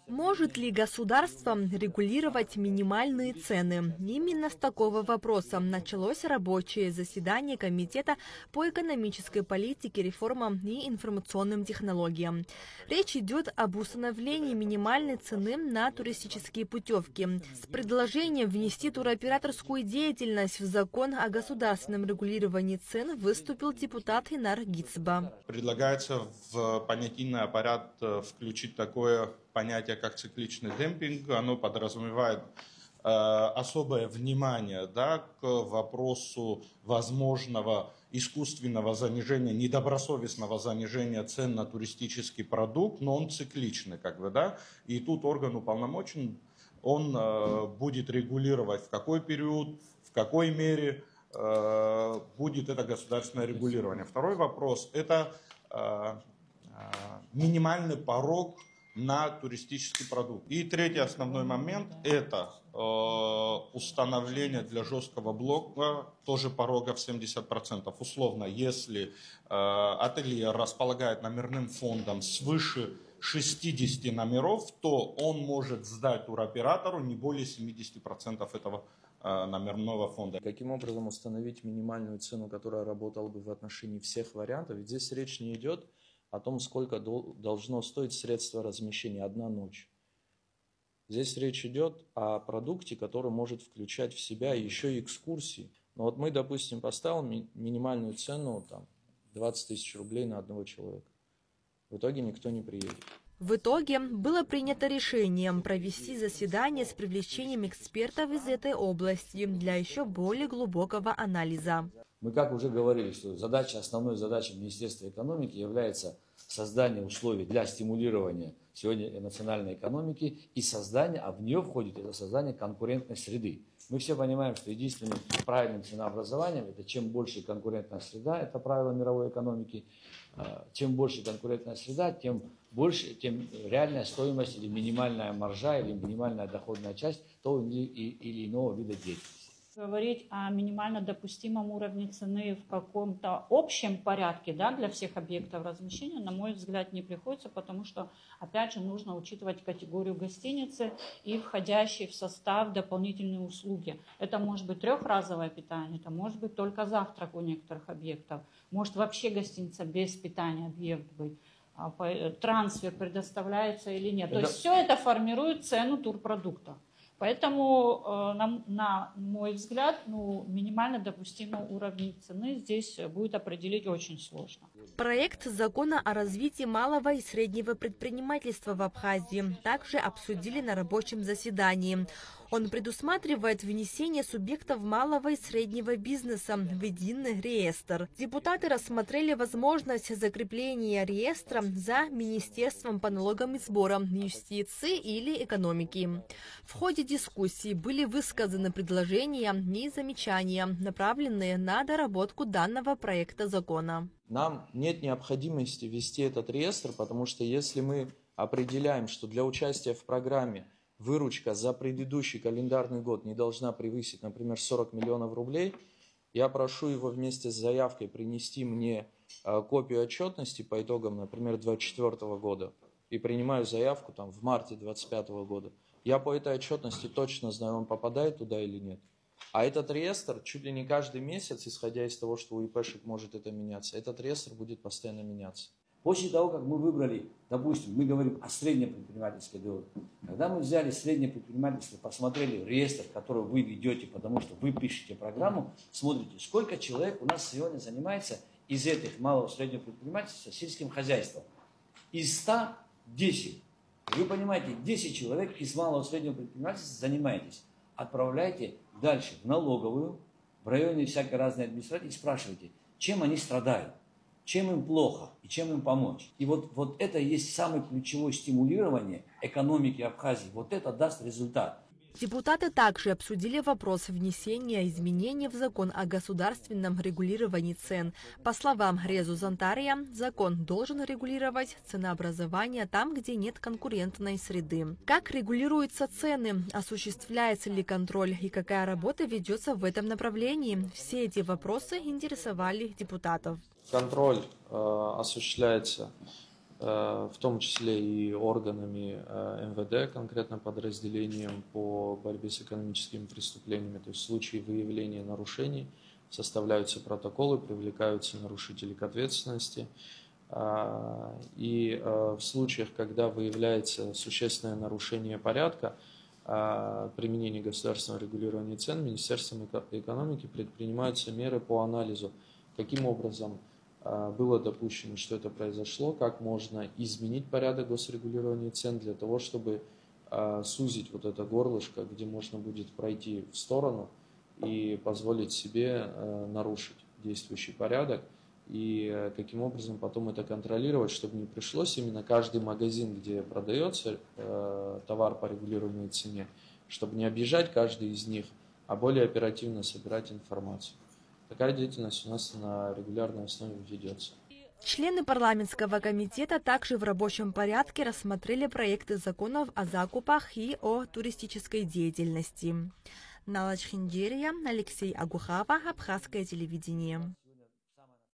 Может ли государство регулировать минимальные цены? Именно с такого вопроса началось рабочее заседание Комитета по экономической политике, реформам и информационным технологиям. Речь идет об установлении минимальной цены на туристические путевки. С предложением внести туроператорскую деятельность в закон о государственном регулировании цен выступил депутат Инар Гицба. Предлагается в понятийный аппарат включить такое понятие, как цикличный демпинг. Оно подразумевает особое внимание, к вопросу возможного искусственного занижения, недобросовестного занижения цен на туристический продукт, но он цикличный, И тут орган уполномочен, он будет регулировать, в какой период, в какой мере будет это государственное регулирование. Второй вопрос – это минимальный порог на туристический продукт. И третий основной момент – это установление для жесткого блока тоже порога в 70%. Условно, если ателье располагает номерным фондом свыше 60 номеров, то он может сдать туроператору не более 70% этого номерного фонда. Каким образом установить минимальную цену, которая работала бы в отношении всех вариантов? Ведь здесь речь не идет о том, сколько должно стоить средство размещения, одна ночь. Здесь речь идет о продукте, который может включать в себя еще и экскурсии. Но вот мы, допустим, поставим минимальную цену 20 тысяч рублей на одного человека. В итоге никто не приедет. В итоге было принято решение провести заседание с привлечением экспертов из этой области для еще более глубокого анализа. Мы, как уже говорили, что основной задачей Министерства экономики является создание условий для стимулирования сегодня национальной экономики и создание, а в нее входит это создание конкурентной среды. Мы все понимаем, что единственным правильным ценообразованием это чем больше конкурентная среда, это правило мировой экономики. Чем больше конкурентная среда, тем реальная стоимость или минимальная маржа или минимальная доходная часть того или иного вида деятельности. Говорить о минимально допустимом уровне цены в каком-то общем порядке для всех объектов размещения, на мой взгляд, не приходится, потому что, опять же, нужно учитывать категорию гостиницы и входящие в состав дополнительные услуги. Это может быть трехразовое питание, это может быть только завтрак у некоторых объектов, может вообще гостиница без питания объект быть, трансфер предоставляется или нет. То есть все это формирует цену турпродукта. Поэтому, на мой взгляд, минимально допустимый уровень цены здесь будет определить очень сложно. Проект закона о развитии малого и среднего предпринимательства в Абхазии также обсудили на рабочем заседании. Он предусматривает внесение субъектов малого и среднего бизнеса в единый реестр. Депутаты рассмотрели возможность закрепления реестра за Министерством по налогам и сборам, юстиции или экономики. В ходе дискуссии были высказаны предложения и замечания, направленные на доработку данного проекта закона. Нам нет необходимости ввести этот реестр, потому что если мы определяем, что для участия в программе выручка за предыдущий календарный год не должна превысить, например, 40 миллионов рублей, я прошу его вместе с заявкой принести мне копию отчетности по итогам, например, 2024 года и принимаю заявку в марте 2025 года. Я по этой отчетности точно знаю, он попадает туда или нет. А этот реестр чуть ли не каждый месяц, исходя из того, что у ИПшек может это меняться, этот реестр будет постоянно меняться. После того, как мы выбрали, допустим, мы говорим о среднепредпринимательской доле. Когда мы взяли среднее предпринимательство, посмотрели реестр, который вы ведете, потому что вы пишете программу, смотрите, сколько человек у нас сегодня занимается из этих малого и среднего предпринимательства сельским хозяйством. Из 100 – 10. Вы понимаете, 10 человек из малого и среднего предпринимательства занимаетесь. Отправляйте дальше в налоговую, в районе всякой разной администрации и спрашивайте, чем они страдают. Чем им плохо и чем им помочь. И вот это и есть самое ключевое стимулирование экономики Абхазии. Вот это даст результат. Депутаты также обсудили вопрос внесения изменений в закон о государственном регулировании цен. По словам Резу Зантария, закон должен регулировать ценообразование там, где нет конкурентной среды. Как регулируются цены, осуществляется ли контроль и какая работа ведется в этом направлении? Все эти вопросы интересовали депутатов. Контроль осуществляется в том числе и органами МВД, конкретно подразделением по борьбе с экономическими преступлениями. То есть в случае выявления нарушений составляются протоколы, привлекаются нарушители к ответственности. И в случаях, когда выявляется существенное нарушение порядка, применения государственного регулирования цен, Министерством экономики предпринимаются меры по анализу, каким образом было допущено, что это произошло, как можно изменить порядок госрегулирования цен для того, чтобы сузить вот это горлышко, где можно будет пройти в сторону и позволить себе нарушить действующий порядок, и каким образом потом это контролировать, чтобы не пришлось именно каждый магазин, где продается товар по регулируемой цене, чтобы не объезжать каждый из них, а более оперативно собирать информацию. Такая деятельность у нас на регулярной основе ведется. Члены парламентского комитета также в рабочем порядке рассмотрели проекты законов о закупах и о туристической деятельности. Налач Хинджерия, Алексей Агухава, Абхазское телевидение.